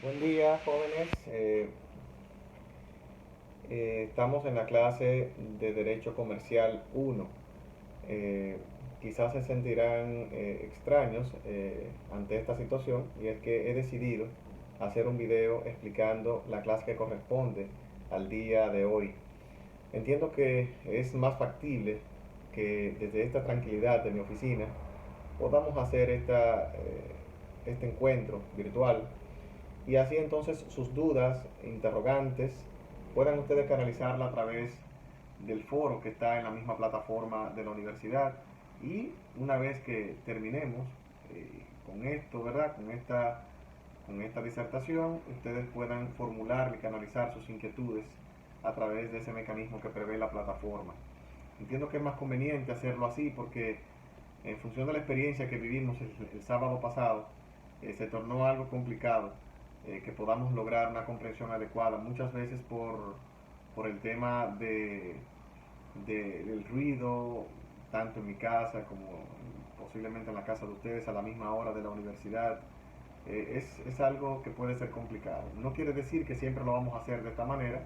Buen día, jóvenes. Estamos en la clase de Derecho Comercial 1. Eh, Quizás se sentirán extraños ante esta situación, y es que he decidido hacer un video explicando la clase que corresponde al día de hoy. Entiendo que es más factible que desde esta tranquilidad de mi oficina podamos hacer este encuentro virtual, y así entonces sus dudas, interrogantes, puedan ustedes canalizarla a través del foro que está en la misma plataforma de la universidad. Y una vez que terminemos con esto, ¿verdad? Con esta disertación, ustedes puedan formular y canalizar sus inquietudes a través de ese mecanismo que prevé la plataforma. Entiendo que es más conveniente hacerlo así porque en función de la experiencia que vivimos el sábado pasado, se tornó algo complicado que podamos lograr una comprensión adecuada, muchas veces por el tema del ruido, tanto en mi casa como posiblemente en la casa de ustedes a la misma hora de la universidad. Es algo que puede ser complicado. No quiere decir que siempre lo vamos a hacer de esta manera,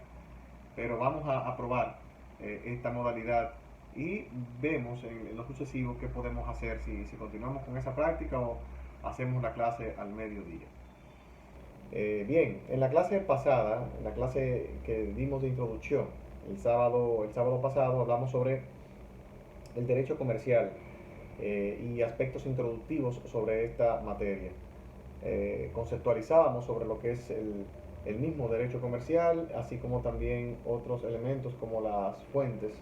pero vamos a probar esta modalidad y vemos en lo sucesivo qué podemos hacer, si continuamos con esa práctica o hacemos la clase al mediodía. Bien, en la clase pasada, en la clase que dimos de introducción, el sábado pasado hablamos sobre el derecho comercial y aspectos introductivos sobre esta materia. Conceptualizábamos sobre lo que es el mismo derecho comercial, así como también otros elementos como las fuentes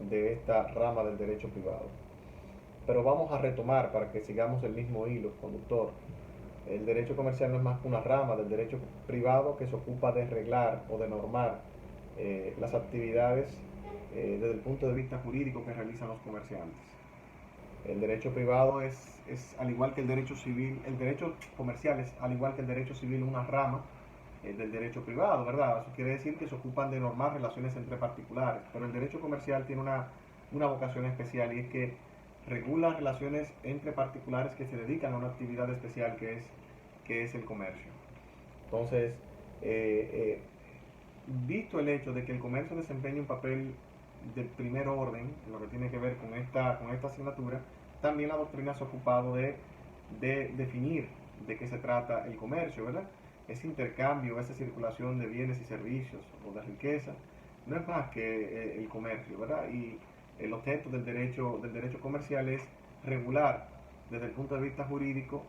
de esta rama del derecho privado. Pero vamos a retomar para que sigamos el mismo hilo conductor. El derecho comercial no es más que una rama del derecho privado que se ocupa de reglar o de normar las actividades desde el punto de vista jurídico que realizan los comerciantes. El derecho privado es, al igual que el derecho civil, el derecho comercial es, al igual que el derecho civil, una rama del derecho privado, ¿verdad? Eso quiere decir que se ocupan de normar relaciones entre particulares, pero el derecho comercial tiene una vocación especial, y es que regula relaciones entre particulares que se dedican a una actividad especial que es el comercio. Entonces, eh, eh, visto el hecho de que el comercio desempeña un papel de primer orden en lo que tiene que ver con esta asignatura, también la doctrina se ha ocupado de definir de qué se trata el comercio, ¿verdad? Ese intercambio, esa circulación de bienes y servicios o de riqueza, no es más que el comercio, ¿verdad? Y el objeto del derecho comercial es regular desde el punto de vista jurídico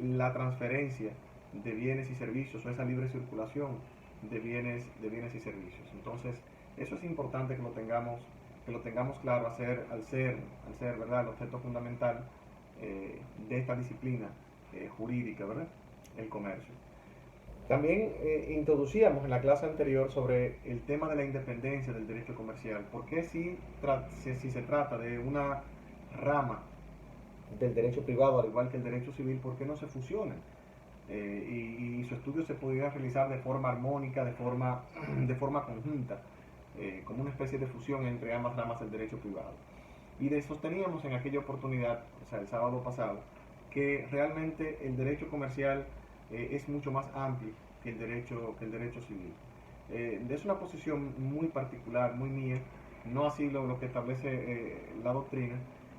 la transferencia de bienes y servicios, o esa libre circulación de bienes y servicios. Entonces, eso es importante que lo tengamos claro al ser, ¿verdad?, el objeto fundamental de esta disciplina jurídica, ¿verdad?, el comercio. También introducíamos en la clase anterior sobre el tema de la independencia del derecho comercial. ¿Por qué si se trata de una rama del derecho privado, al igual que el derecho civil, por qué no se fusionan? Y su estudio se pudiera realizar de forma armónica, de forma conjunta, como una especie de fusión entre ambas ramas del derecho privado. Y sosteníamos en aquella oportunidad, o sea, el sábado pasado, que realmente el derecho comercial es mucho más amplio que el derecho civil. Es una posición muy particular, muy mía, no así lo que establece la doctrina,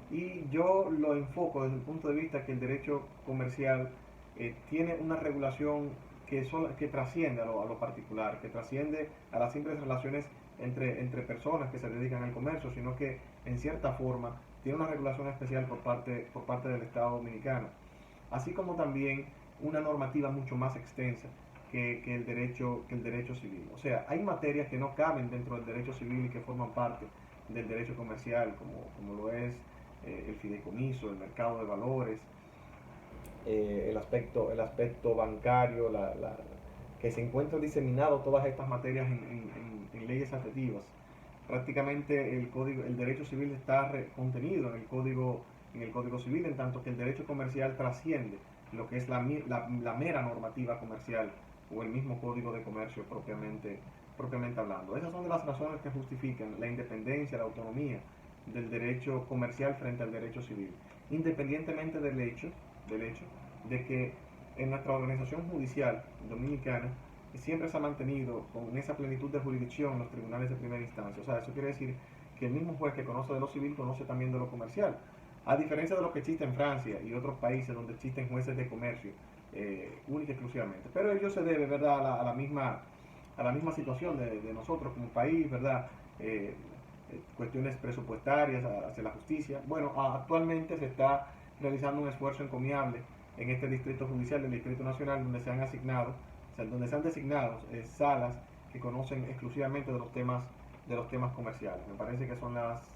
y yo lo enfoco desde el punto de vista que el derecho comercial tiene una regulación que trasciende a lo particular, que trasciende a las simples relaciones entre personas que se dedican al comercio, sino que en cierta forma tiene una regulación especial por parte del Estado Dominicano, así como también una normativa mucho más extensa que el derecho civil. O sea, hay materias que no caben dentro del derecho civil y que forman parte del derecho comercial, como lo es el fideicomiso, el mercado de valores, el aspecto bancario, que se encuentra diseminado todas estas materias en leyes adjetivas. Prácticamente el derecho civil está contenido en el código civil, en tanto que el derecho comercial trasciende lo que es la mera normativa comercial o el mismo código de comercio propiamente hablando. Esas son de las razones que justifican la independencia, la autonomía del derecho comercial frente al derecho civil, independientemente del hecho de que en nuestra organización judicial dominicana siempre se ha mantenido con esa plenitud de jurisdicción los tribunales de primera instancia. O sea, eso quiere decir que el mismo juez que conoce de lo civil conoce también de lo comercial. A diferencia de lo que existe en Francia y otros países donde existen jueces de comercio, única y exclusivamente. Pero ello se debe, ¿verdad?, a la misma situación de nosotros como país, ¿verdad? Cuestiones presupuestarias hacia la justicia. Bueno, actualmente se está realizando un esfuerzo encomiable en este distrito judicial del Distrito Nacional donde se han asignado, o sea, donde se han designado salas que conocen exclusivamente de los temas comerciales. Me parece que son las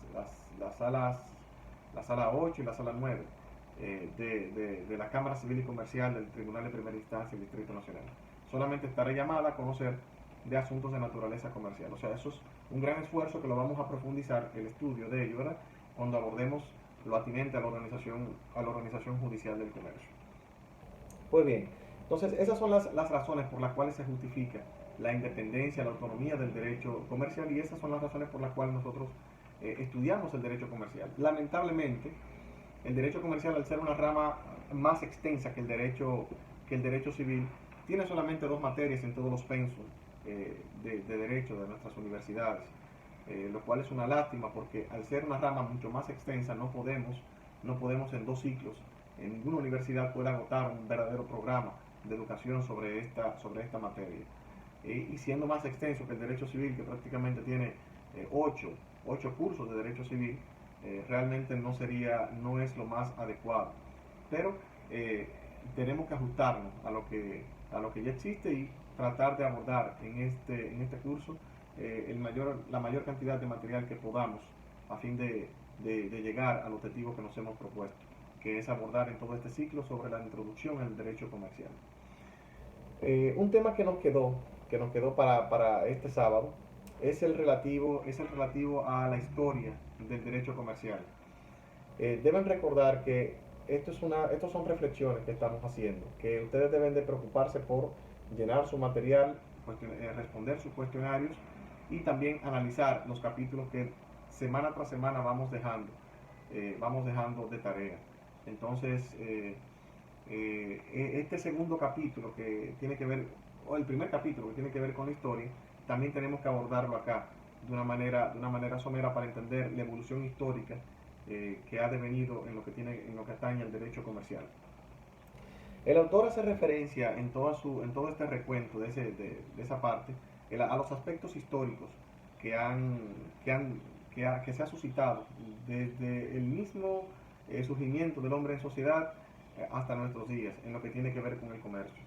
salas, la sala 8 y la sala 9 de la Cámara Civil y Comercial del Tribunal de Primera Instancia del Distrito Nacional. Solamente estará llamada a conocer de asuntos de naturaleza comercial. O sea, eso es un gran esfuerzo que lo vamos a profundizar, el estudio de ello, ¿verdad?, cuando abordemos lo atinente a la organización judicial del comercio. Pues bien, entonces esas son las razones por las cuales se justifica la independencia, la autonomía del derecho comercial, y esas son las razones por las cuales nosotros estudiamos el derecho comercial. Lamentablemente, el derecho comercial, al ser una rama más extensa que el derecho civil, tiene solamente 2 materias en todos los pensos de derecho de nuestras universidades, lo cual es una lástima porque al ser una rama mucho más extensa no podemos en 2 ciclos, en ninguna universidad puede agotar un verdadero programa de educación sobre esta materia. Y siendo más extenso que el derecho civil, que prácticamente tiene 8 cursos de derecho civil, realmente no es lo más adecuado. Pero tenemos que ajustarnos a lo que ya existe y tratar de abordar en este curso la mayor cantidad de material que podamos a fin de llegar al objetivo que nos hemos propuesto, que es abordar en todo este ciclo sobre la introducción al derecho comercial. Un tema que nos quedó para este sábado es el relativo a la historia del derecho comercial. Deben recordar que estos son reflexiones que estamos haciendo, que ustedes deben de preocuparse por llenar su material, responder sus cuestionarios y también analizar los capítulos que semana tras semana vamos dejando de tarea. Entonces, este segundo capítulo que tiene que ver, o el primer capítulo que tiene que ver con la historia, también tenemos que abordarlo acá de una manera somera para entender la evolución histórica que ha devenido en lo que atañe al derecho comercial. El autor hace referencia en todo este recuento de esa parte a los aspectos históricos que se ha suscitado desde el mismo surgimiento del hombre en sociedad hasta nuestros días en lo que tiene que ver con el comercio.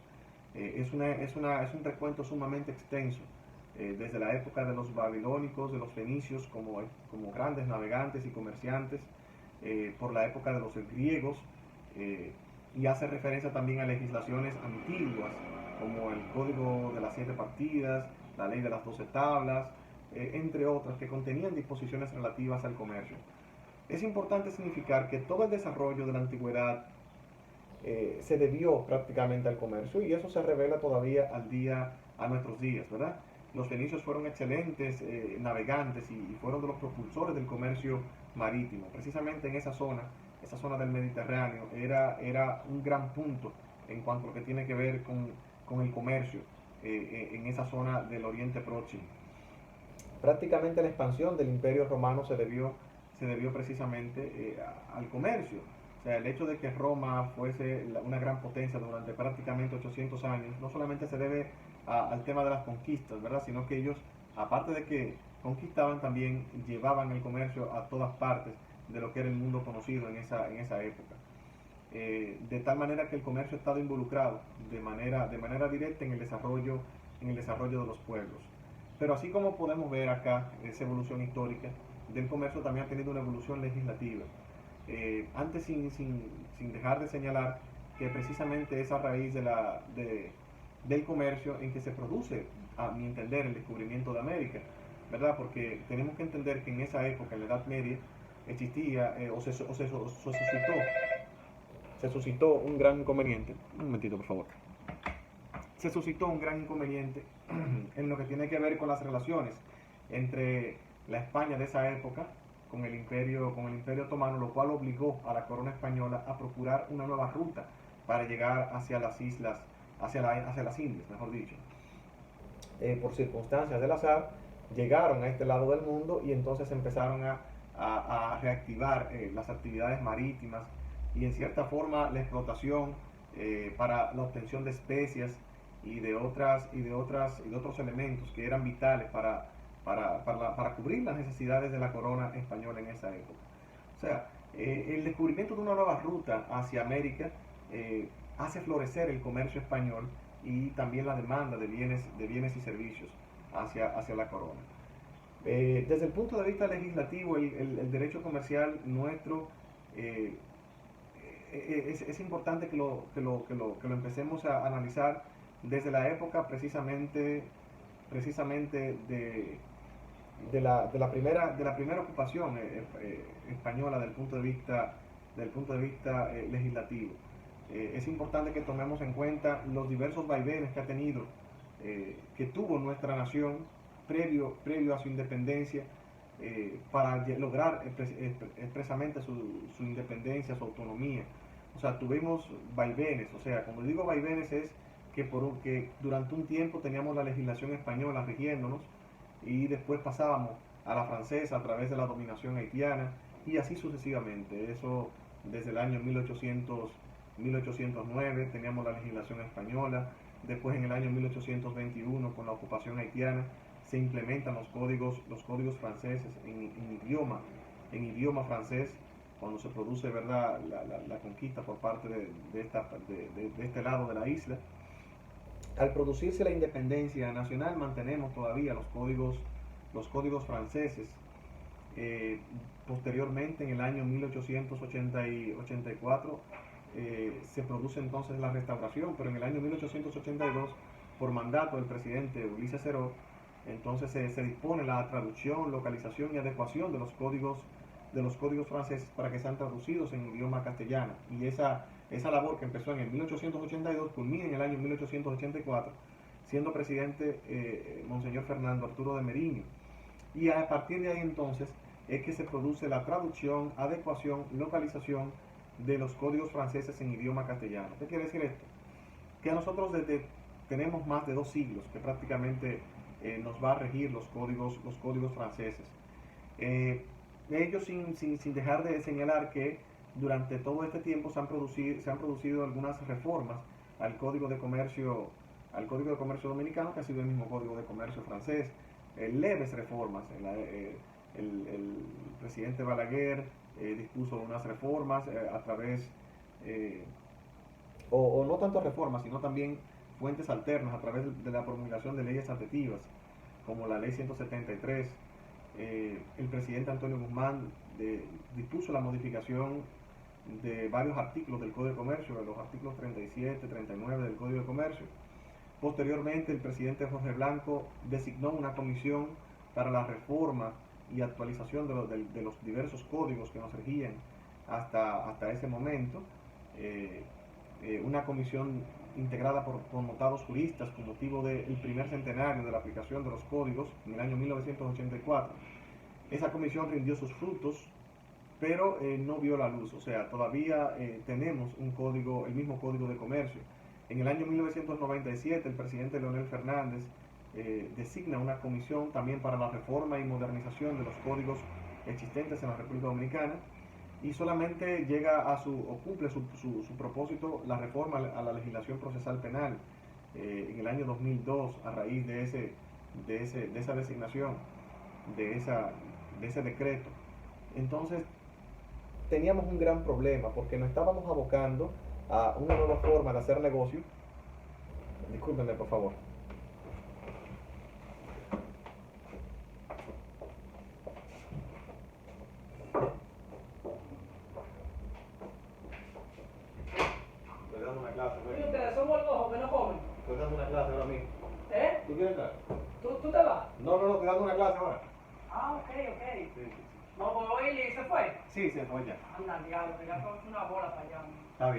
Es un recuento sumamente extenso, desde la época de los babilónicos, de los fenicios como grandes navegantes y comerciantes, por la época de los griegos, y hace referencia también a legislaciones antiguas como el Código de las 7 Partidas, la Ley de las 12 Tablas, entre otras, que contenían disposiciones relativas al comercio. Es importante significar que todo el desarrollo de la antigüedad se debió prácticamente al comercio, y eso se revela todavía a nuestros días, ¿verdad? Los fenicios fueron excelentes navegantes y fueron de los propulsores del comercio marítimo. Precisamente en esa zona del Mediterráneo era un gran punto en cuanto a lo que tiene que ver con el comercio en esa zona del Oriente Próximo. Prácticamente la expansión del Imperio Romano se debió precisamente al comercio. O sea, el hecho de que Roma fuese una gran potencia durante prácticamente 800 años no solamente se debe al tema de las conquistas, ¿verdad?, sino que ellos, aparte de que conquistaban, también llevaban el comercio a todas partes de lo que era el mundo conocido en esa época. De tal manera que el comercio ha estado involucrado de manera directa en el desarrollo de los pueblos. Pero así como podemos ver acá esa evolución histórica del comercio, también ha tenido una evolución legislativa. Antes, sin dejar de señalar que precisamente es a raíz del comercio en que se produce, a mi entender, el descubrimiento de América, ¿verdad? Porque tenemos que entender que en esa época, en la Edad Media, existía se suscitó un gran inconveniente. Un momentito, por favor. Se suscitó un gran inconveniente en lo que tiene que ver con las relaciones entre la España de esa época con el Imperio Otomano, lo cual obligó a la corona española a procurar una nueva ruta para llegar hacia las islas, hacia las Indias, mejor dicho. Por circunstancias del azar, llegaron a este lado del mundo y entonces empezaron a reactivar las actividades marítimas y en cierta forma la explotación para la obtención de especias y de otros elementos que eran vitales para cubrir las necesidades de la corona española en esa época. O sea, el descubrimiento de una nueva ruta hacia América hace florecer el comercio español y también la demanda de bienes y servicios hacia la corona. Desde el punto de vista legislativo, el derecho comercial nuestro es importante que lo empecemos a analizar desde la época precisamente de la primera ocupación española del punto de vista legislativo. Es importante que tomemos en cuenta los diversos vaivenes que ha tenido, que tuvo nuestra nación previo a su independencia, para lograr expresamente su independencia, su autonomía. O sea, tuvimos vaivenes. O sea, cuando digo vaivenes es que durante un tiempo teníamos la legislación española rigiéndonos y después pasábamos a la francesa a través de la dominación haitiana y así sucesivamente. Eso desde el año 1809 teníamos la legislación española, después en el año 1821 con la ocupación haitiana se implementan los códigos franceses en idioma francés, cuando se produce, ¿verdad?, la conquista por parte de este lado de la isla. Al producirse la independencia nacional mantenemos todavía los códigos franceses. Posteriormente, en el año 1884, se produce entonces la restauración, pero en el año 1882, por mandato del presidente Ulises Ceró, entonces se dispone la traducción, localización y adecuación de los códigos franceses para que sean traducidos en idioma castellano. Y esa labor que empezó en el 1882 culmina en el año 1884, siendo presidente Monseñor Fernando Arturo de Meriño. Y a partir de ahí entonces es que se produce la traducción, adecuación, localización de los códigos franceses en idioma castellano. ¿Qué quiere decir esto? Que nosotros tenemos más de 2 siglos que prácticamente nos va a regir los códigos franceses. Ellos sin dejar de señalar que durante todo este tiempo se han producido algunas reformas al Código de Comercio Dominicano, que ha sido el mismo Código de Comercio francés, leves reformas. El presidente Balaguer dispuso unas reformas a través, o no tanto reformas, sino también fuentes alternas a través de la promulgación de leyes adjetivas, como la ley 173. El presidente Antonio Guzmán dispuso la modificación de varios artículos del Código de Comercio, de los artículos 37, 39 del Código de Comercio. Posteriormente, el presidente Jorge Blanco designó una comisión para la reforma y actualización de los diversos códigos que nos regían hasta ese momento. Una comisión integrada por connotados juristas con motivo del primer centenario de la aplicación de los códigos en el año 1984. Esa comisión rindió sus frutos, pero no vio la luz. O sea, todavía tenemos el mismo Código de Comercio. En el año 1997 el presidente Leonel Fernández designa una comisión también para la reforma y modernización de los códigos existentes en la República Dominicana, y solamente cumple su propósito la reforma a la legislación procesal penal en el año 2002, a raíz de esa designación, de ese decreto. Entonces teníamos un gran problema porque nos estábamos abocando a una nueva forma de hacer negocio. Discúlpenme, por favor. Estoy dando una clase. ¿Y ustedes son gordos que no comen? Estoy dando una clase ahora mismo. ¿Eh? ¿Tú quieres entrar? ¿Tú te vas? No, estoy dando una clase ahora. Ah, ok. Sí. No, pues oye, ¿se fue? Sí, se fue ya. Anda, diablo, que ya fue una bola para allá.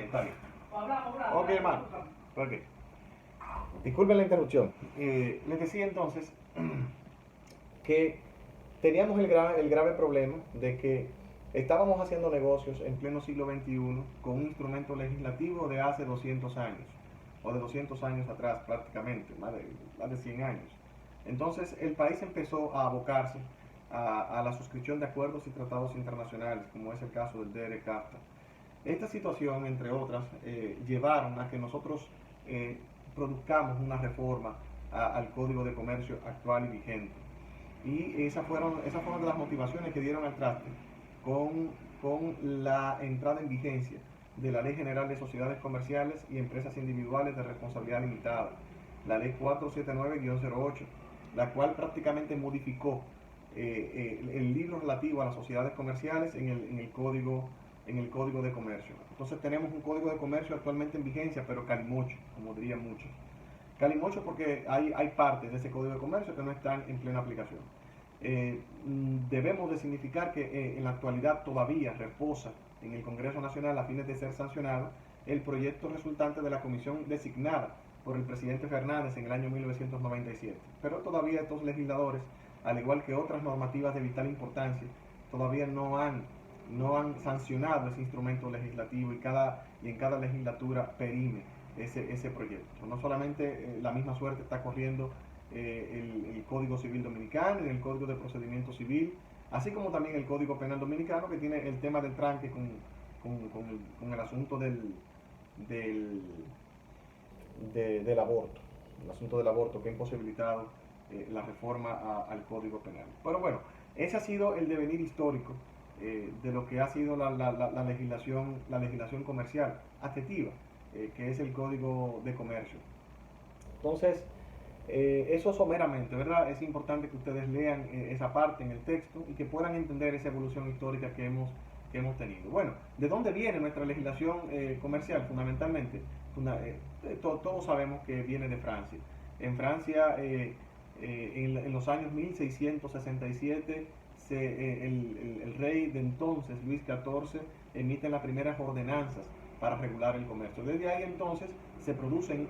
Está bien. Hablamos. Ok, hermano. Ok. Disculpen la interrupción. Les decía entonces que teníamos el grave problema de que Estábamos haciendo negocios en pleno siglo XXI con un instrumento legislativo de hace 200 años, o de 200 años atrás prácticamente, más de 100 años. Entonces el país empezó a abocarse a la suscripción de acuerdos y tratados internacionales, como es el caso del DRCAFTA. Esta situación, entre otras, llevaron a que nosotros produzcamos una reforma al Código de Comercio actual y vigente. Y esas fueron de las motivaciones que dieron al traste con la entrada en vigencia de la Ley General de Sociedades Comerciales y Empresas Individuales de Responsabilidad Limitada, la Ley 479-08, la cual prácticamente modificó el libro relativo a las sociedades comerciales en el Código de Comercio. Entonces tenemos un Código de Comercio actualmente en vigencia, pero calimocho, como dirían muchos. Calimocho porque hay partes de ese Código de Comercio que no están en plena aplicación. Debemos de significar que en la actualidad todavía reposa en el Congreso Nacional a fines de ser sancionado el proyecto resultante de la comisión designada por el presidente Fernández en el año 1997. Pero todavía estos legisladores, al igual que otras normativas de vital importancia, todavía no han sancionado ese instrumento legislativo y en cada legislatura perime ese proyecto. No solamente la misma suerte está corriendo el Código Civil Dominicano y el Código de Procedimiento Civil, así como también el Código Penal Dominicano, que tiene el tema del tranque con el asunto del aborto, el asunto del aborto que ha imposibilitado la reforma al Código Penal. Pero bueno, ese ha sido el devenir histórico de lo que ha sido la legislación comercial adjetiva, que es el Código de Comercio. Entonces, eso someramente, ¿verdad? Es importante que ustedes lean esa parte en el texto y que puedan entender esa evolución histórica que hemos tenido. Bueno, ¿de dónde viene nuestra legislación comercial? Fundamentalmente, todos sabemos que viene de Francia. En Francia, en los años 1667, el rey de entonces, Luis XIV, emite las primeras ordenanzas para regular el comercio. Desde ahí entonces se producen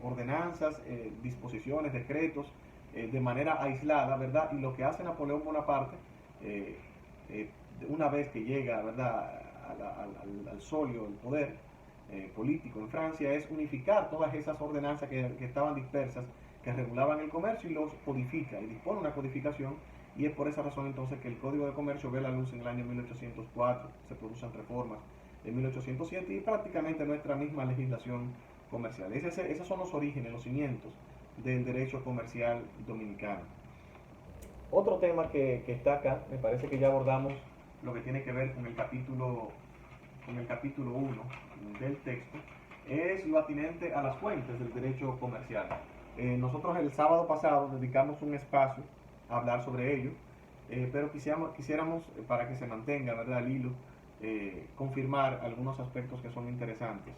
ordenanzas, disposiciones, decretos de manera aislada, ¿verdad? Y lo que hace Napoleón Bonaparte, una vez que llega, ¿verdad?, al solio, el poder político en Francia, es unificar todas esas ordenanzas que estaban dispersas, que regulaban el comercio, y los codifica y dispone una codificación. Y es por esa razón entonces que el Código de Comercio ve la luz en el año 1804, se producen reformas en 1807 y prácticamente nuestra misma legislación comercial. Esos son los orígenes, los cimientos del derecho comercial dominicano. Otro tema que está acá, me parece que ya abordamos lo que tiene que ver con el capítulo 1 del texto, es lo atinente a las fuentes del derecho comercial. Nosotros el sábado pasado dedicamos un espacio a hablar sobre ello, pero quisiéramos, para que se mantenga, ¿verdad?, el hilo, confirmar algunos aspectos que son interesantes.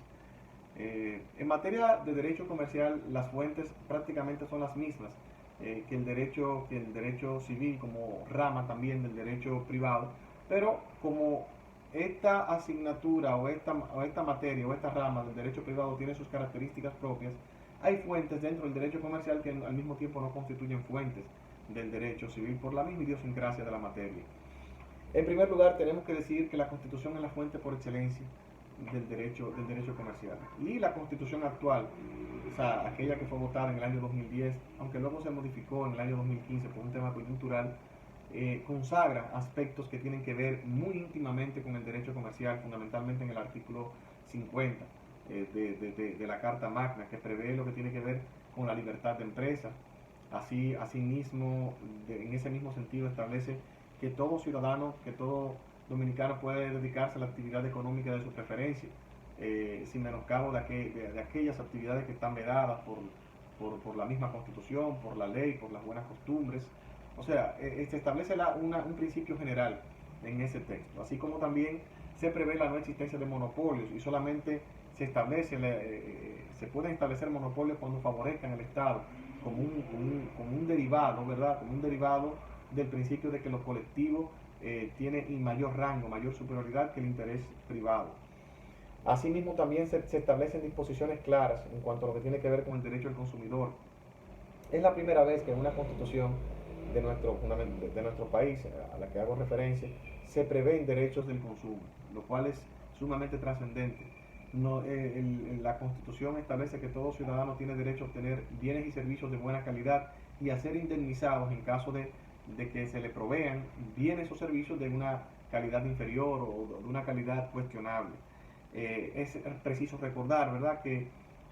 En materia de derecho comercial, las fuentes prácticamente son las mismas que el derecho civil, como rama también del derecho privado, pero como esta asignatura o esta materia o esta rama del derecho privado tiene sus características propias, hay fuentes dentro del derecho comercial que al mismo tiempo no constituyen fuentes del derecho civil por la misma idiosincrasia de la materia. En primer lugar, tenemos que decir que la Constitución es la fuente por excelencia del derecho comercial. Y la Constitución actual, o sea, aquella que fue votada en el año 2010, aunque luego se modificó en el año 2015 por un tema coyuntural, consagra aspectos que tienen que ver muy íntimamente con el derecho comercial, fundamentalmente en el artículo 50 de la Carta Magna, que prevé lo que tiene que ver con la libertad de empresa. Asimismo, en ese mismo sentido, establece que todo ciudadano, que todo dominicano puede dedicarse a la actividad económica de su preferencia, sin menoscabo de aquellas actividades que están vedadas por la misma Constitución, por la ley, por las buenas costumbres. O sea, se establece un principio general en ese texto, así como también se prevé la no existencia de monopolios y solamente se pueden establecer monopolios cuando favorezcan al Estado como un derivado, ¿verdad?, como un derivado del principio de que lo colectivo tiene mayor rango, mayor superioridad que el interés privado. Asimismo, también se establecen disposiciones claras en cuanto a lo que tiene que ver con el derecho al consumidor. Es la primera vez que en una constitución de nuestro país, a la que hago referencia, se prevén derechos del consumo, lo cual es sumamente trascendente. No, la Constitución establece que todo ciudadano tiene derecho a obtener bienes y servicios de buena calidad y a ser indemnizados en caso de que se le provean bienes o servicios de una calidad inferior o de una calidad cuestionable. Es preciso recordar, ¿verdad?, que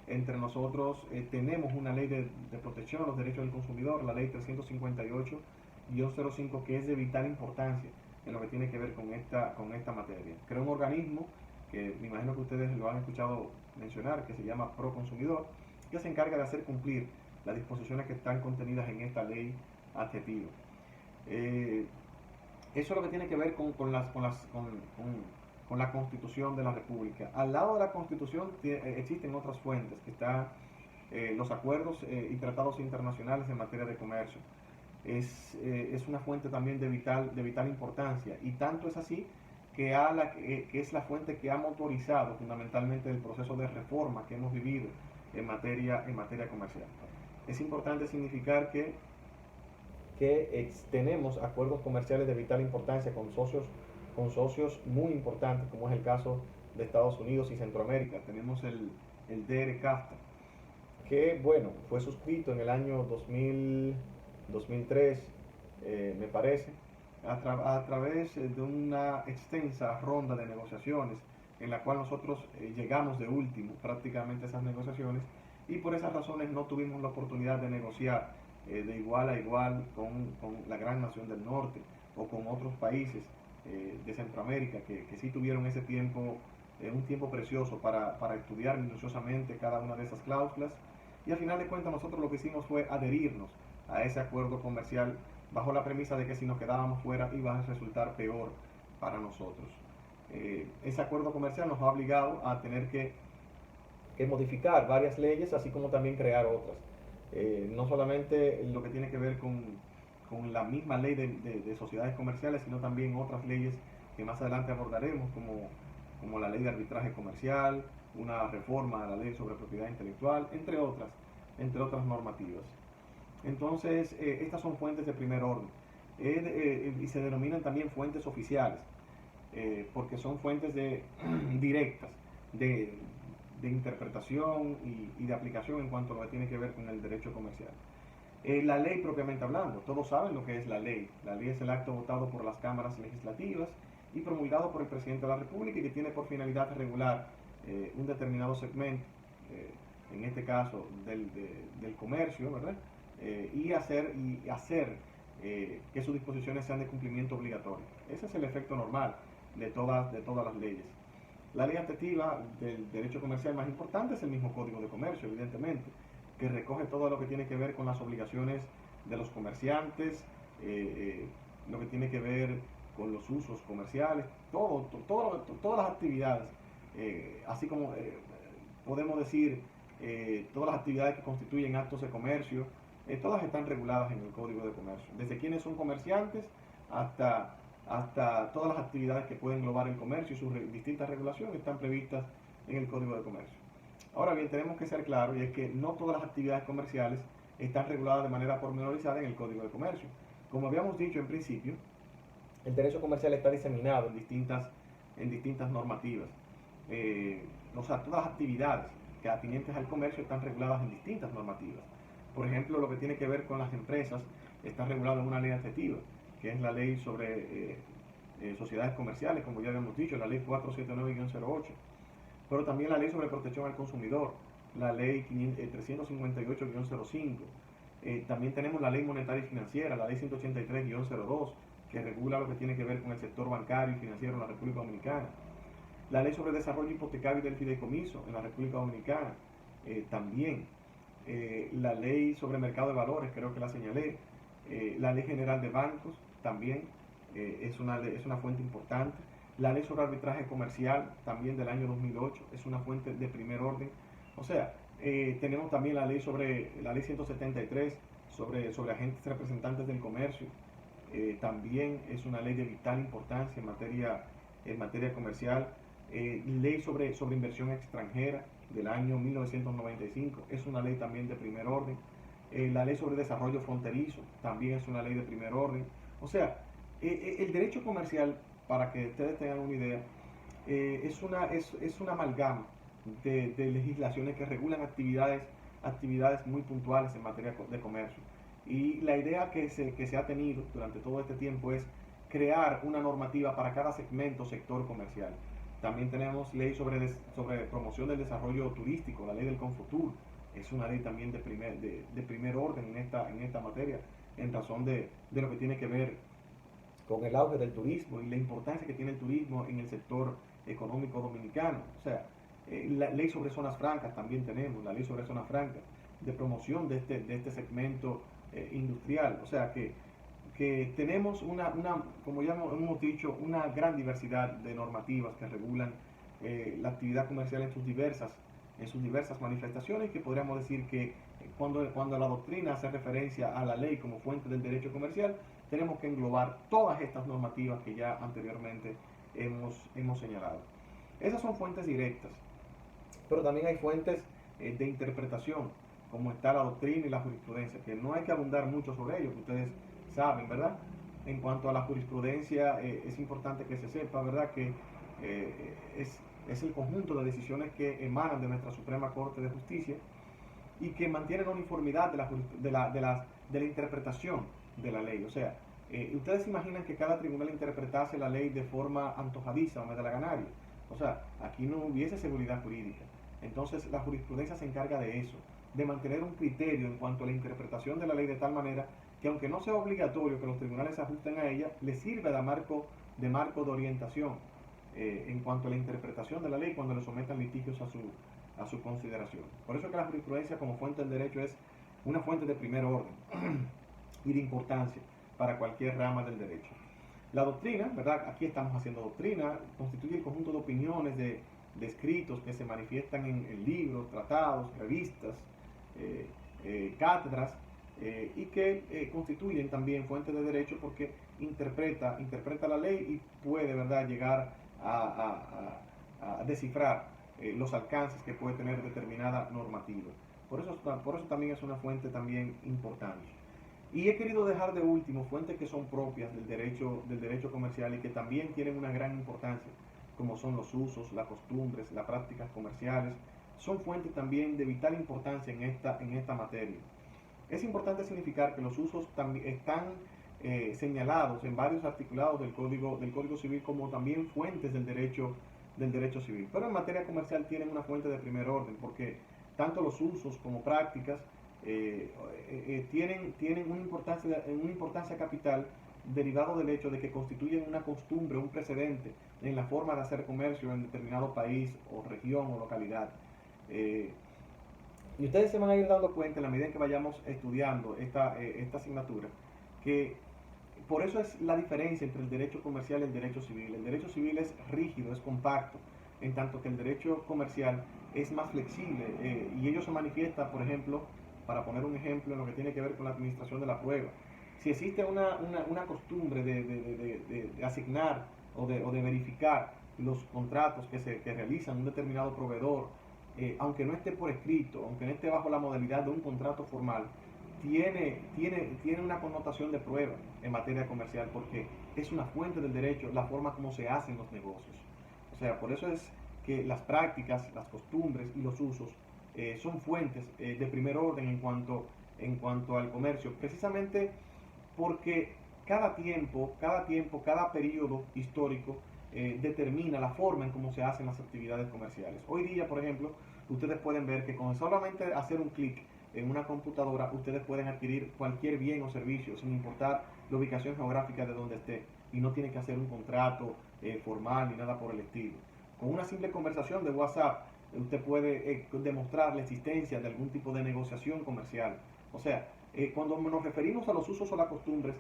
entre nosotros tenemos una ley de protección a los derechos del consumidor, la ley 358-05, que es de vital importancia en lo que tiene que ver con esta materia. Crea un organismo que me imagino que ustedes lo han escuchado mencionar, que se llama Proconsumidor, que se encarga de hacer cumplir las disposiciones que están contenidas en esta ley adjetiva. Eso es lo que tiene que ver con la Constitución de la República. Al lado de la Constitución existen otras fuentes, que están los acuerdos y tratados internacionales en materia de comercio. Es una fuente también de vital importancia, y tanto es así que es la fuente que ha motorizado fundamentalmente el proceso de reforma que hemos vivido en materia comercial. Es importante significar que tenemos acuerdos comerciales de vital importancia con socios muy importantes, como es el caso de Estados Unidos y Centroamérica. Tenemos el DR-CAFTA, que bueno, fue suscrito en el año 2003, me parece, a través de una extensa ronda de negociaciones en la cual nosotros llegamos de último prácticamente a esas negociaciones, y por esas razones no tuvimos la oportunidad de negociar de igual a igual con la gran nación del norte o con otros países de Centroamérica que sí tuvieron ese tiempo, un tiempo precioso para estudiar minuciosamente cada una de esas cláusulas, y al final de cuentas nosotros lo que hicimos fue adherirnos a ese acuerdo comercial bajo la premisa de que si nos quedábamos fuera iba a resultar peor para nosotros. Ese acuerdo comercial nos ha obligado a tener que modificar varias leyes, así como también crear otras. No solamente lo que tiene que ver con la misma ley de sociedades comerciales, sino también otras leyes que más adelante abordaremos, como la ley de arbitraje comercial, una reforma a la ley sobre propiedad intelectual, entre otras normativas. Entonces, estas son fuentes de primer orden, y se denominan también fuentes oficiales, porque son fuentes directas de interpretación y de aplicación en cuanto a lo que tiene que ver con el derecho comercial. La ley propiamente hablando, todos saben lo que es la ley. La ley es el acto votado por las cámaras legislativas y promulgado por el presidente de la República, y que tiene por finalidad regular un determinado segmento, en este caso del comercio, ¿verdad? Y hacer que sus disposiciones sean de cumplimiento obligatorio. Ese es el efecto normal de todas las leyes. La ley adjetiva del derecho comercial más importante es el mismo Código de Comercio, evidentemente, que recoge todo lo que tiene que ver con las obligaciones de los comerciantes, lo que tiene que ver con los usos comerciales, todas las actividades, así como podemos decir, todas las actividades que constituyen actos de comercio, todas están reguladas en el Código de Comercio, desde quienes son comerciantes hasta todas las actividades que pueden englobar el comercio, y sus distintas regulaciones están previstas en el Código de Comercio. Ahora bien, tenemos que ser claros, y es que no todas las actividades comerciales están reguladas de manera pormenorizada en el Código de Comercio. Como habíamos dicho en principio, el derecho comercial está diseminado en distintas normativas. O sea, todas las actividades que atenientes al comercio están reguladas en distintas normativas. Por ejemplo, lo que tiene que ver con las empresas está regulado en una ley adjetiva, que es la ley sobre sociedades comerciales, como ya habíamos dicho, la ley 479-08, pero también la ley sobre protección al consumidor, la ley 358-05. También tenemos la ley monetaria y financiera, la ley 183-02, que regula lo que tiene que ver con el sector bancario y financiero en la República Dominicana. La ley sobre desarrollo hipotecario y del fideicomiso en la República Dominicana, también. La ley sobre mercado de valores, creo que la señalé. La ley general de bancos, también es una fuente importante. La ley sobre arbitraje comercial, también del año 2008, es una fuente de primer orden. O sea, tenemos también la ley 173 sobre agentes representantes del comercio. También es una ley de vital importancia en materia comercial. Ley sobre inversión extranjera del año 1995, es una ley también de primer orden. La ley sobre desarrollo fronterizo también es una ley de primer orden. O sea, el derecho comercial para que ustedes tengan una idea, es una amalgama de legislaciones que regulan actividades muy puntuales en materia de comercio. Y la idea que se ha tenido durante todo este tiempo es crear una normativa para cada segmento, sector comercial. También tenemos ley sobre promoción del desarrollo turístico, la ley del Confotur. Es una ley también de primer orden en esta materia, en razón de lo que tiene que ver con el auge del turismo y la importancia que tiene el turismo en el sector económico dominicano. O sea, la ley sobre zonas francas también tenemos, la ley sobre zonas francas, de promoción de este segmento industrial. O sea, que tenemos como ya hemos dicho, una gran diversidad de normativas que regulan la actividad comercial en sus diversas manifestaciones, que podríamos decir que cuando la doctrina hace referencia a la ley como fuente del derecho comercial, tenemos que englobar todas estas normativas que ya anteriormente hemos señalado. Esas son fuentes directas, pero también hay fuentes de interpretación, como está la doctrina y la jurisprudencia, que no hay que abundar mucho sobre ello, que ustedes saben, ¿verdad? En cuanto a la jurisprudencia, es importante que se sepa, ¿verdad?, que es el conjunto de decisiones que emanan de nuestra Suprema Corte de Justicia y que mantienen la uniformidad de la interpretación de la ley. O sea, ustedes imaginan que cada tribunal interpretase la ley de forma antojadiza o me da la ganaria. O sea, aquí no hubiese seguridad jurídica. Entonces, la jurisprudencia se encarga de eso, de mantener un criterio en cuanto a la interpretación de la ley de tal manera que, aunque no sea obligatorio que los tribunales se ajusten a ella, les sirve de marco de orientación en cuanto a la interpretación de la ley cuando le sometan litigios a su consideración. Por eso que la jurisprudencia como fuente del derecho es una fuente de primer orden y de importancia para cualquier rama del derecho. La doctrina, ¿verdad? Aquí estamos haciendo doctrina, constituye el conjunto de opiniones, de escritos que se manifiestan en libros, tratados, revistas, cátedras, y que constituyen también fuentes de derecho porque interpreta la ley y puede, ¿verdad?, llegar a descifrar los alcances que puede tener determinada normativa. Por eso también es una fuente también importante. Y he querido dejar de último fuentes que son propias del derecho comercial y que también tienen una gran importancia, como son los usos, las costumbres, las prácticas comerciales. Son fuentes también de vital importancia en esta materia. Es importante significar que los usos también están señalados en varios articulados del Código Civil como también fuentes del derecho civil. Pero en materia comercial tienen una fuente de primer orden, porque tanto los usos como prácticas tienen una importancia capital derivado del hecho de que constituyen una costumbre, un precedente en la forma de hacer comercio en determinado país o región o localidad. Y ustedes se van a ir dando cuenta en la medida en que vayamos estudiando esta asignatura, que por eso es la diferencia entre el derecho comercial y el derecho civil. El derecho civil es rígido, es compacto, en tanto que el derecho comercial es más flexible y ello se manifiesta, por ejemplo, para poner un ejemplo en lo que tiene que ver con la administración de la prueba. Si existe una costumbre de asignar o de verificar los contratos que realizan un determinado proveedor, aunque no esté por escrito, aunque no esté bajo la modalidad de un contrato formal, tiene una connotación de prueba en materia comercial porque es una fuente del derecho la forma como se hacen los negocios. O sea, por eso es que las prácticas, las costumbres y los usos son fuentes de primer orden en cuanto al comercio, precisamente porque cada periodo histórico determina la forma en cómo se hacen las actividades comerciales. Hoy día, por ejemplo, ustedes pueden ver que con solamente hacer un clic en una computadora, ustedes pueden adquirir cualquier bien o servicio sin importar la ubicación geográfica de donde esté, y no tienen que hacer un contrato formal ni nada por el estilo. Con una simple conversación de WhatsApp, usted puede demostrar la existencia de algún tipo de negociación comercial. O sea, cuando nos referimos a los usos o las costumbres,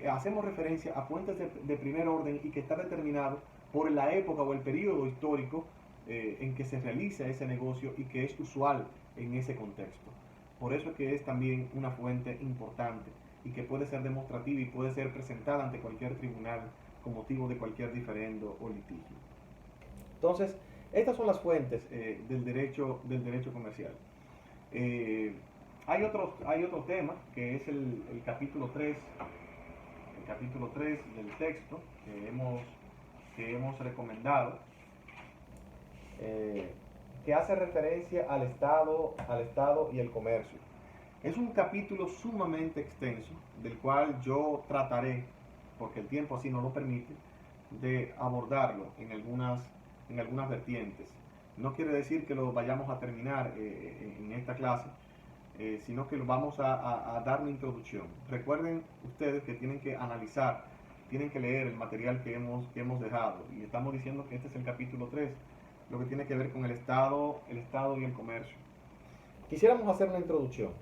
hacemos referencia a fuentes de primer orden y que está determinado por la época o el periodo histórico en que se realiza ese negocio y que es usual en ese contexto. Por eso es que es también una fuente importante y que puede ser demostrativa y puede ser presentada ante cualquier tribunal con motivo de cualquier diferendo o litigio. Entonces, estas son las fuentes del derecho comercial. Hay otro tema que es el capítulo 3 del texto que hemos que hemos recomendado, que hace referencia al Estado y el comercio. Es un capítulo sumamente extenso, del cual yo trataré, porque el tiempo así nos lo permite, de abordarlo en algunas vertientes. No quiere decir que lo vayamos a terminar en esta clase, sino que vamos a dar una introducción. Recuerden ustedes que tienen que analizar, tienen que leer el material que hemos dejado, y estamos diciendo que este es el capítulo 3, lo que tiene que ver con el Estado y el comercio. Quisiéramos hacer una introducción.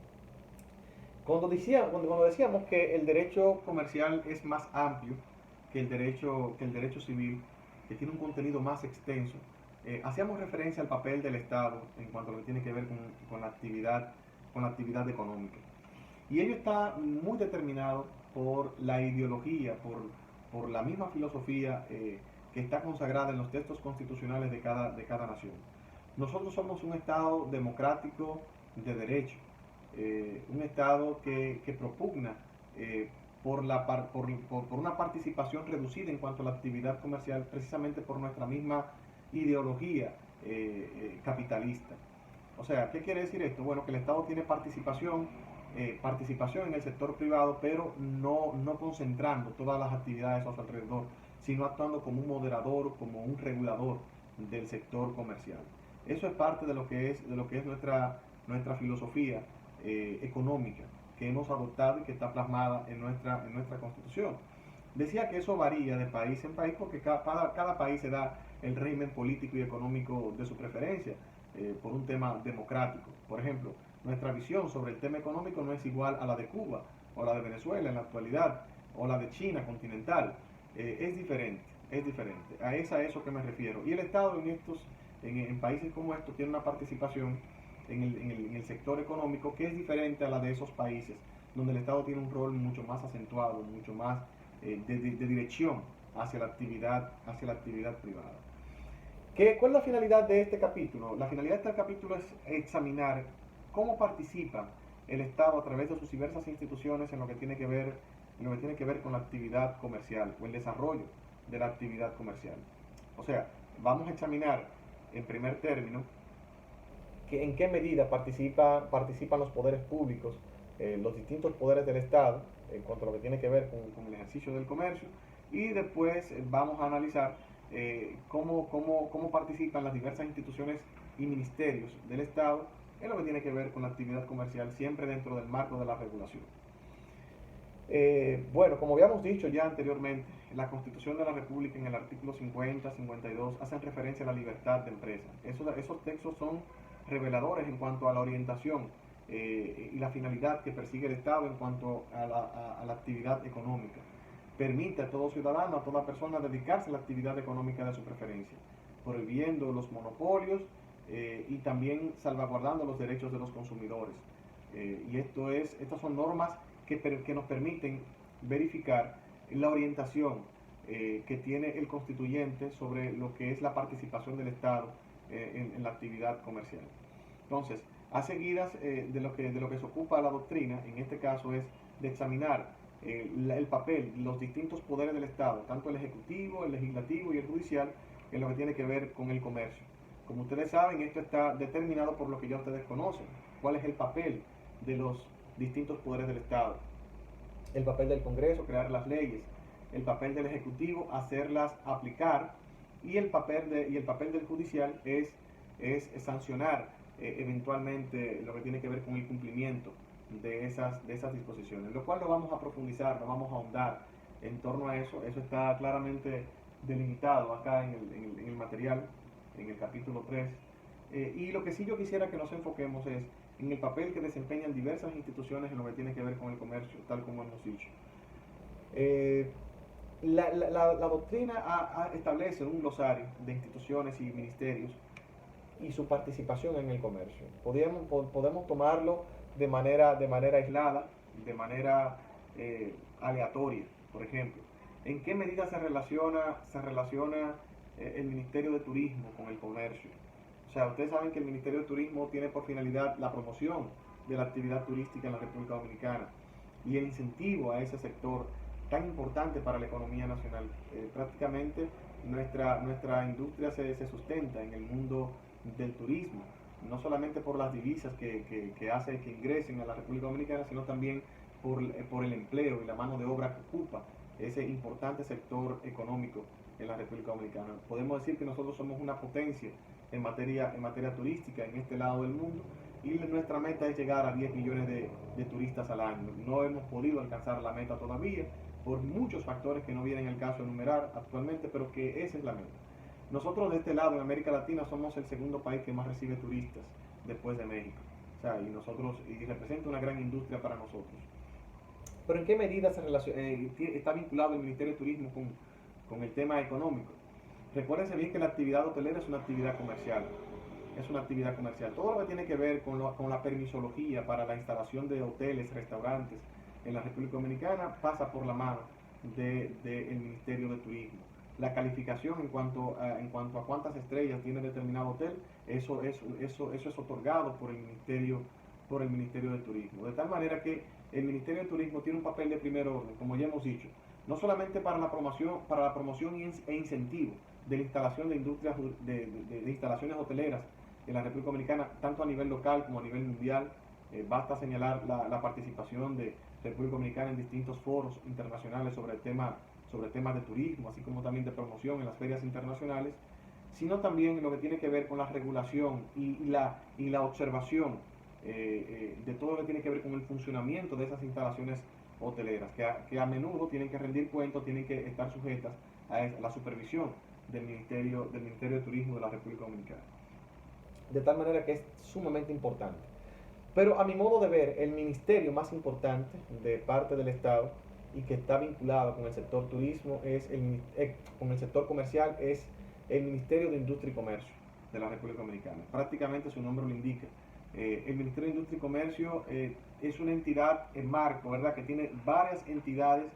Cuando decíamos que el derecho comercial es más amplio que el derecho civil, que tiene un contenido más extenso, hacíamos referencia al papel del Estado en cuanto a lo que tiene que ver con la actividad económica. Y ello está muy determinado por la ideología, por la misma filosofía que está consagrada en los textos constitucionales de cada nación. Nosotros somos un Estado democrático de derecho, un Estado que propugna por una participación reducida en cuanto a la actividad comercial, precisamente por nuestra misma ideología capitalista. O sea, ¿qué quiere decir esto? Bueno, que el Estado tiene participación en el sector privado, pero no concentrando todas las actividades a su alrededor, sino actuando como un moderador, como un regulador del sector comercial. Eso es parte de lo que es nuestra filosofía económica que hemos adoptado y que está plasmada en nuestra Constitución. Decía que eso varía de país en país porque cada país se da el régimen político y económico de su preferencia por un tema democrático. Por ejemplo, nuestra visión sobre el tema económico no es igual a la de Cuba o la de Venezuela en la actualidad o la de China continental. Es diferente. Es a eso que me refiero. Y el Estado en países como estos tiene una participación en el sector económico que es diferente a la de esos países, donde el Estado tiene un rol mucho más acentuado, mucho más de dirección hacia la actividad privada. ¿Cuál es la finalidad de este capítulo? La finalidad de este capítulo es examinar cómo participa el Estado a través de sus diversas instituciones en lo que tiene que ver con la actividad comercial o el desarrollo de la actividad comercial. O sea, vamos a examinar en primer término en qué medida participan los poderes públicos, los distintos poderes del Estado, en cuanto a lo que tiene que ver con el ejercicio del comercio, y después vamos a analizar cómo participan las diversas instituciones y ministerios del Estado en lo que tiene que ver con la actividad comercial, siempre dentro del marco de la regulación. Bueno, como habíamos dicho ya anteriormente, la Constitución de la República en el artículo 50, 52 hacen referencia a la libertad de empresa. Esos textos son reveladores en cuanto a la orientación y la finalidad que persigue el Estado en cuanto a la actividad económica. Permite a todo ciudadano, a toda persona dedicarse a la actividad económica de su preferencia, prohibiendo los monopolios y también salvaguardando los derechos de los consumidores. Y estas son normas que nos permiten verificar la orientación que tiene el constituyente sobre lo que es la participación del Estado en la actividad comercial. Entonces, a seguidas de lo que se ocupa la doctrina, en este caso es de examinar el papel, los distintos poderes del Estado, tanto el ejecutivo, el legislativo y el judicial, en lo que tiene que ver con el comercio. Como ustedes saben, esto está determinado por lo que ya ustedes conocen. ¿Cuál es el papel de los distintos poderes del Estado? El papel del Congreso, crear las leyes. El papel del Ejecutivo, hacerlas aplicar. Y el papel del Judicial es sancionar eventualmente lo que tiene que ver con el cumplimiento de esas disposiciones. Lo cual lo vamos a profundizar, lo vamos a ahondar en torno a eso. Eso está claramente delimitado acá en el material, en el capítulo 3. Y lo que sí yo quisiera que nos enfoquemos es en el papel que desempeñan diversas instituciones en lo que tiene que ver con el comercio, tal como hemos dicho. La doctrina establece un glosario de instituciones y ministerios y su participación en el comercio. Podemos tomarlo de manera aislada, de manera aleatoria. Por ejemplo, ¿en qué medida se relaciona el Ministerio de Turismo con el comercio? O sea, ustedes saben que el Ministerio de Turismo tiene por finalidad la promoción de la actividad turística en la República Dominicana y el incentivo a ese sector tan importante para la economía nacional. Prácticamente nuestra industria se sustenta en el mundo del turismo, no solamente por las divisas que hace que ingresen a la República Dominicana, sino también por el empleo y la mano de obra que ocupa ese importante sector económico en la República Dominicana. Podemos decir que nosotros somos una potencia en materia turística en este lado del mundo, y nuestra meta es llegar a 10 millones de turistas al año. No hemos podido alcanzar la meta todavía por muchos factores que no vienen al caso enumerar actualmente, pero que esa es la meta. Nosotros de este lado, en América Latina, somos el segundo país que más recibe turistas después de México. O sea, y representa una gran industria para nosotros. Pero ¿en qué medida está vinculado el Ministerio de Turismo con el tema económico? Recuérdense bien que la actividad hotelera es una actividad comercial. Es una actividad comercial. Todo lo que tiene que ver con la permisología para la instalación de hoteles, restaurantes en la República Dominicana pasa por la mano del Ministerio de Turismo. La calificación en cuanto a cuántas estrellas tiene determinado hotel, eso es otorgado por el Ministerio de Turismo. De tal manera que el Ministerio de Turismo tiene un papel de primer orden, como ya hemos dicho, no solamente para la promoción e incentivo de la instalación de industrias de instalaciones hoteleras en la República Dominicana, tanto a nivel local como a nivel mundial. Basta señalar la participación de República Dominicana en distintos foros internacionales sobre temas de turismo, así como también de promoción en las ferias internacionales, sino también lo que tiene que ver con la regulación y la observación de todo lo que tiene que ver con el funcionamiento de esas instalaciones hoteleras, que a menudo tienen que rendir cuentas, tienen que estar sujetas a la supervisión del Ministerio de Turismo de la República Dominicana. De tal manera que es sumamente importante. Pero a mi modo de ver, el ministerio más importante de parte del Estado y que está vinculado con el sector turismo con el sector comercial es el Ministerio de Industria y Comercio de la República Dominicana. Prácticamente su nombre lo indica. El Ministerio de Industria y Comercio es una entidad en marco, ¿verdad?, que tiene varias entidades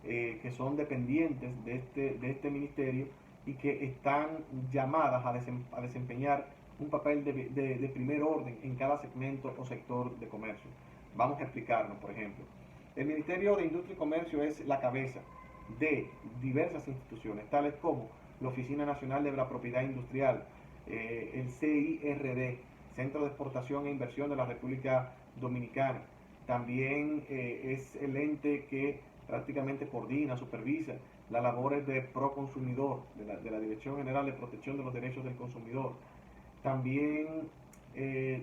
que son dependientes de este ministerio y que están llamadas a desempeñar un papel de primer orden en cada segmento o sector de comercio. Vamos a explicarnos, por ejemplo. El Ministerio de Industria y Comercio es la cabeza de diversas instituciones, tales como la Oficina Nacional de la Propiedad Industrial, el CIRD, Centro de Exportación e Inversión de la República Dominicana. También es el ente que prácticamente coordina, supervisa las labores de Proconsumidor, de la Dirección General de Protección de los Derechos del Consumidor. También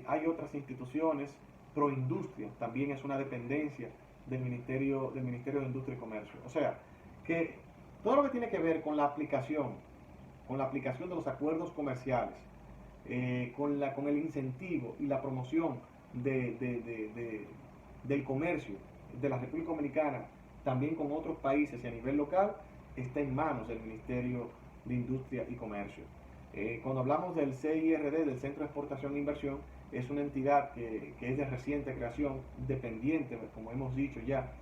hay otras instituciones, Proindustria, también es una dependencia del Ministerio de Industria y Comercio. O sea, que todo lo que tiene que ver con la aplicación de los acuerdos comerciales, con el incentivo y la promoción del comercio de la República Dominicana, también con otros países y a nivel local, está en manos del Ministerio de Industria y Comercio. Cuando hablamos del CIRD, del Centro de Exportación e Inversión, es una entidad que es de reciente creación, dependiente, como hemos dicho ya,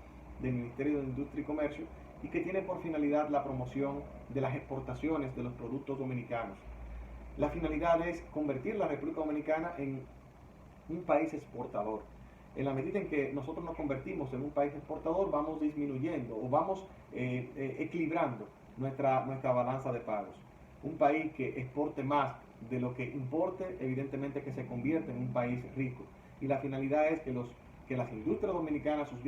del Ministerio de Industria y Comercio, y que tiene por finalidad la promoción de las exportaciones de los productos dominicanos. La finalidad es convertir la República Dominicana en un país exportador. En la medida en que nosotros nos convertimos en un país exportador, vamos disminuyendo o vamos equilibrando nuestra balanza de pagos. Un país que exporte más de lo que importe, evidentemente que se convierte en un país rico. Y la finalidad es que las industrias dominicanas, sus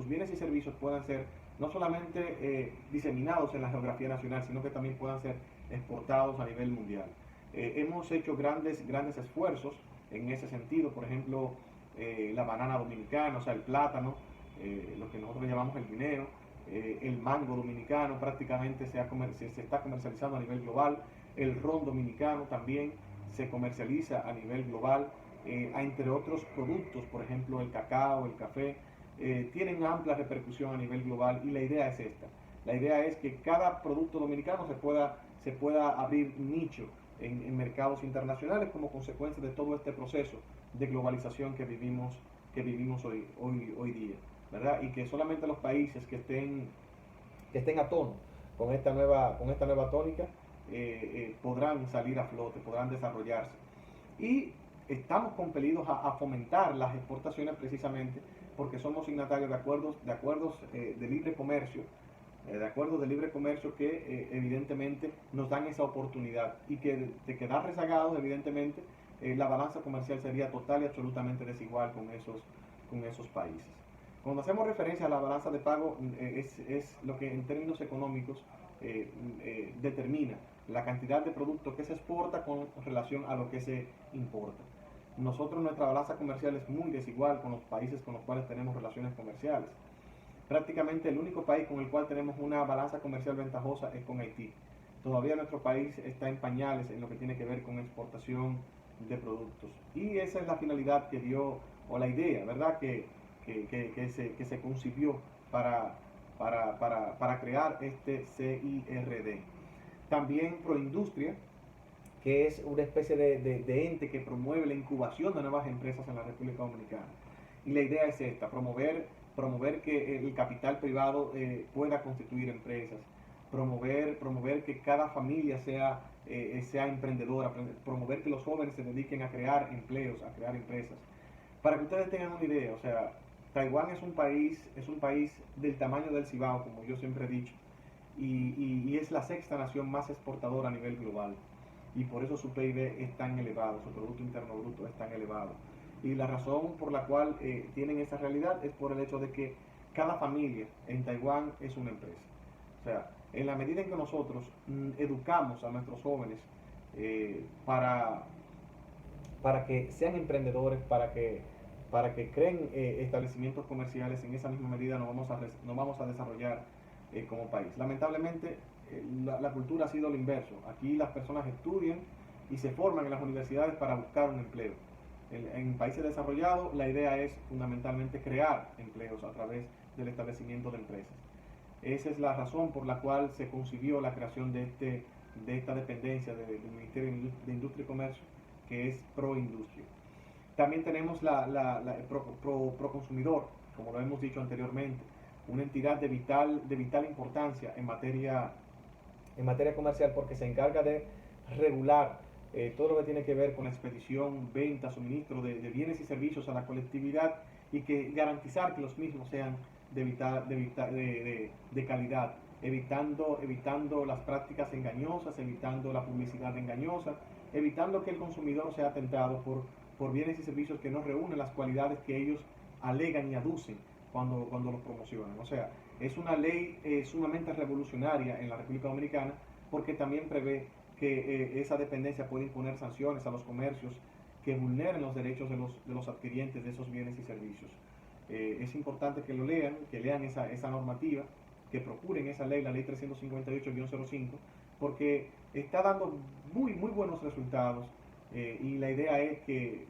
bienes y servicios puedan ser no solamente diseminados en la geografía nacional, sino que también puedan ser exportados a nivel mundial. Hemos hecho grandes esfuerzos en ese sentido. Por ejemplo, la banana dominicana, o sea, el plátano, lo que nosotros llamamos el guineo, el mango dominicano prácticamente se está comercializando a nivel global, el ron dominicano también se comercializa a nivel global, entre otros productos, por ejemplo el cacao, el café, tienen amplia repercusión a nivel global, y la idea es esta. La idea es que cada producto dominicano se pueda abrir nicho en mercados internacionales como consecuencia de todo este proceso de globalización que vivimos hoy día, ¿verdad? Y que solamente los países que estén a tono con esta nueva tónica podrán salir a flote, podrán desarrollarse. Y estamos compelidos a fomentar las exportaciones precisamente porque somos signatarios de acuerdos de libre comercio de acuerdos de libre comercio que evidentemente nos dan esa oportunidad y que de quedar rezagados, evidentemente, la balanza comercial sería total y absolutamente desigual con esos países. Cuando hacemos referencia a la balanza de pago, es lo que en términos económicos determina la cantidad de producto que se exporta con relación a lo que se importa. Nosotros, nuestra balanza comercial es muy desigual con los países con los cuales tenemos relaciones comerciales. Prácticamente el único país con el cual tenemos una balanza comercial ventajosa es con Haití. Todavía nuestro país está en pañales en lo que tiene que ver con exportación de productos. Y esa es la finalidad que dio, o la idea, ¿verdad?, que se concibió para crear este CIRD. También Proindustria, que es una especie de ente que promueve la incubación de nuevas empresas en la República Dominicana. Y la idea es esta, promover que el capital privado pueda constituir empresas, promover que cada familia sea emprendedora, promover que los jóvenes se dediquen a crear empleos, a crear empresas. Para que ustedes tengan una idea, o sea, Taiwán es un país del tamaño del Cibao, como yo siempre he dicho, y es la sexta nación más exportadora a nivel global. Y por eso su PIB es tan elevado, su Producto Interno Bruto es tan elevado. Y la razón por la cual tienen esa realidad es por el hecho de que cada familia en Taiwán es una empresa. O sea, en la medida en que nosotros educamos a nuestros jóvenes para que sean emprendedores, para que creen establecimientos comerciales, en esa misma medida nos vamos a desarrollar como país. Lamentablemente, la cultura ha sido lo inverso. Aquí las personas estudian y se forman en las universidades para buscar un empleo. En países desarrollados, la idea es fundamentalmente crear empleos a través del establecimiento de empresas. Esa es la razón por la cual se concibió la creación de esta dependencia del Ministerio de Industria y Comercio, que es Proindustria. También tenemos Proconsumidor, como lo hemos dicho anteriormente, una entidad de vital importancia en materia comercial, porque se encarga de regular todo lo que tiene que ver con la expedición, venta, suministro de bienes y servicios a la colectividad, y que garantizar que los mismos sean de calidad, evitando las prácticas engañosas, evitando la publicidad engañosa, evitando que el consumidor sea tentado por bienes y servicios que no reúnen las cualidades que ellos alegan y aducen cuando los promocionan. O sea, es una ley sumamente revolucionaria en la República Dominicana, porque también prevé que esa dependencia puede imponer sanciones a los comercios que vulneren los derechos de los adquirientes de esos bienes y servicios. Es importante que lean esa normativa, que procuren esa ley, la ley 358-05, porque está dando muy buenos resultados, y la idea es que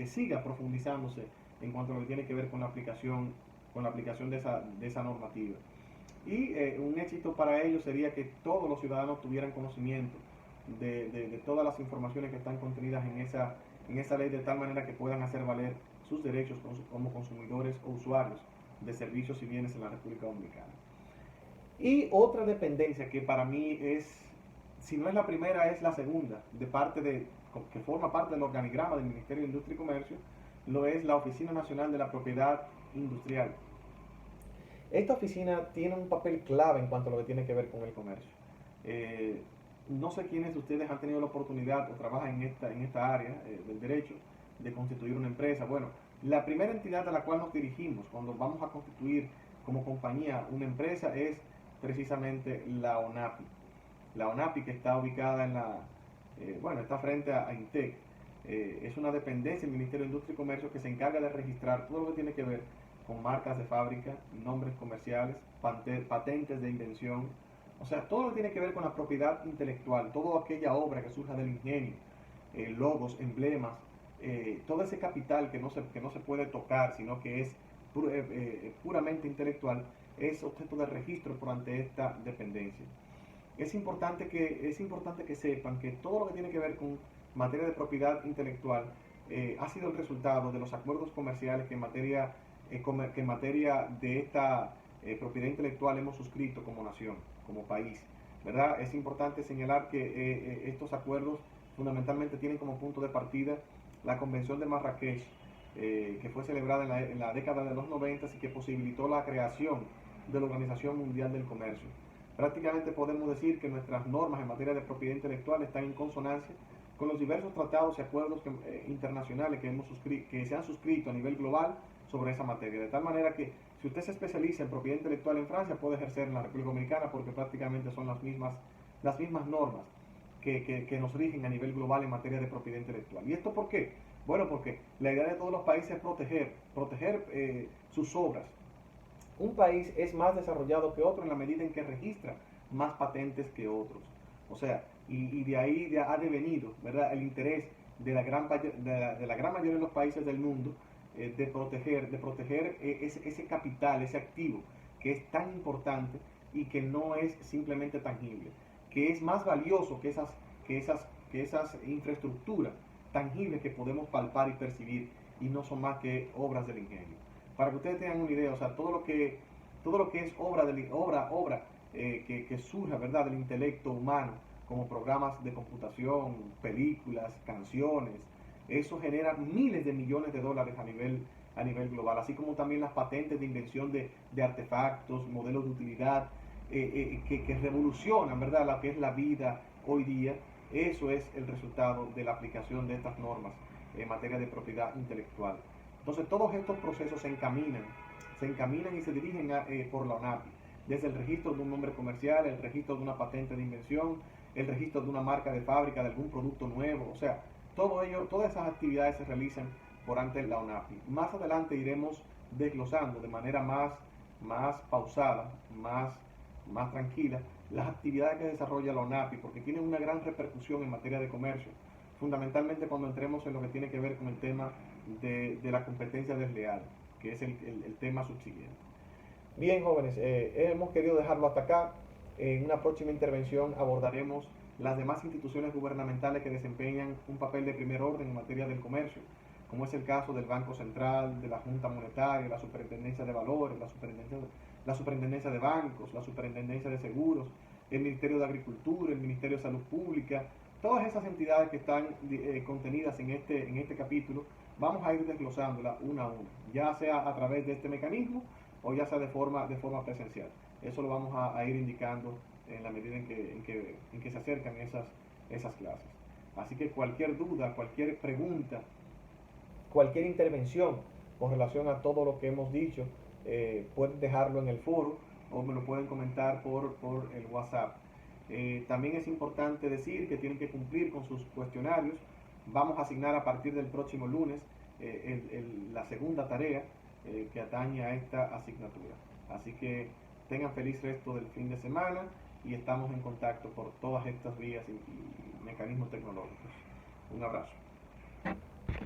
siga profundizándose en cuanto a lo que tiene que ver con la aplicación de esa normativa. Y un éxito para ello sería que todos los ciudadanos tuvieran conocimiento de todas las informaciones que están contenidas en esa ley, de tal manera que puedan hacer valer sus derechos como consumidores o usuarios de servicios y bienes en la República Dominicana. Y otra dependencia que para mí es, si no es la primera, es la segunda, que forma parte del organigrama del Ministerio de Industria y Comercio, lo es la Oficina Nacional de la Propiedad Industrial. Esta oficina tiene un papel clave en cuanto a lo que tiene que ver con el comercio. No sé quiénes de ustedes han tenido la oportunidad o trabajan en esta área del derecho de constituir una empresa. Bueno, la primera entidad a la cual nos dirigimos cuando vamos a constituir como compañía una empresa es precisamente la ONAPI. La ONAPI, que está ubicada está frente a INTEC. Es una dependencia del Ministerio de Industria y Comercio que se encarga de registrar todo lo que tiene que ver con marcas de fábrica, nombres comerciales, patentes de invención, o sea, todo lo que tiene que ver con la propiedad intelectual, toda aquella obra que surja del ingenio, logos, emblemas, todo ese capital que no se puede tocar, sino que es puramente intelectual, es objeto de registro por ante esta dependencia. Es importante que sepan que todo lo que tiene que ver con materia de propiedad intelectual ha sido el resultado de los acuerdos comerciales que en materia de esta propiedad intelectual hemos suscrito como nación, como país, ¿verdad? Es importante señalar que estos acuerdos fundamentalmente tienen como punto de partida la Convención de Marrakech, que fue celebrada en la década de los 90 y que posibilitó la creación de la Organización Mundial del Comercio. Prácticamente podemos decir que nuestras normas en materia de propiedad intelectual están en consonancia con los diversos tratados y acuerdos internacionales que se han suscrito a nivel global sobre esa materia. De tal manera que si usted se especializa en propiedad intelectual en Francia, puede ejercer en la República Dominicana porque prácticamente son las mismas normas que nos rigen a nivel global en materia de propiedad intelectual. ¿Y esto por qué? Bueno, porque la idea de todos los países es proteger sus obras. Un país es más desarrollado que otro en la medida en que registra más patentes que otros. O sea, y de ahí ha devenido, ¿verdad?, el interés de la gran mayoría de los países del mundo de proteger ese capital, ese activo que es tan importante y que no es simplemente tangible, que es más valioso que esas infraestructuras tangibles que podemos palpar y percibir y no son más que obras del ingenio. Para que ustedes tengan una idea, o sea, todo lo que es obra que surja, ¿verdad?, del intelecto humano, como programas de computación, películas, canciones, eso genera miles de millones de dólares a nivel global, así como también las patentes de invención de artefactos, modelos de utilidad, que revolucionan, ¿verdad?, lo que es la vida hoy día. Eso es el resultado de la aplicación de estas normas en materia de propiedad intelectual. Entonces todos estos procesos se encaminan y se dirigen por la ONAPI, desde el registro de un nombre comercial, el registro de una patente de invención, el registro de una marca de fábrica de algún producto nuevo, o sea, todas esas actividades se realizan por ante la ONAPI. Más adelante iremos desglosando de manera más pausada, más tranquila, las actividades que desarrolla la ONAPI, porque tienen una gran repercusión en materia de comercio, fundamentalmente cuando entremos en lo que tiene que ver con el tema de la competencia desleal, que es el tema subsiguiente. Bien, jóvenes, hemos querido dejarlo hasta acá. En una próxima intervención abordaremos las demás instituciones gubernamentales que desempeñan un papel de primer orden en materia del comercio, como es el caso del Banco Central, de la Junta Monetaria, la Superintendencia de Valores, la Superintendencia de Bancos, la Superintendencia de Seguros, el Ministerio de Agricultura, el Ministerio de Salud Pública, todas esas entidades que están contenidas en este capítulo, vamos a ir desglosándolas una a una, ya sea a través de este mecanismo o ya sea de forma presencial. Eso lo vamos a ir indicando en la medida en que se acercan esas clases. Así que cualquier duda, cualquier pregunta, cualquier intervención con relación a todo lo que hemos dicho, pueden dejarlo en el foro o me lo pueden comentar por el WhatsApp. También es importante decir que tienen que cumplir con sus cuestionarios. Vamos a asignar a partir del próximo lunes la segunda tarea que atañe a esta asignatura. Así que tengan feliz resto del fin de semana y estamos en contacto por todas estas vías y mecanismos tecnológicos. Un abrazo.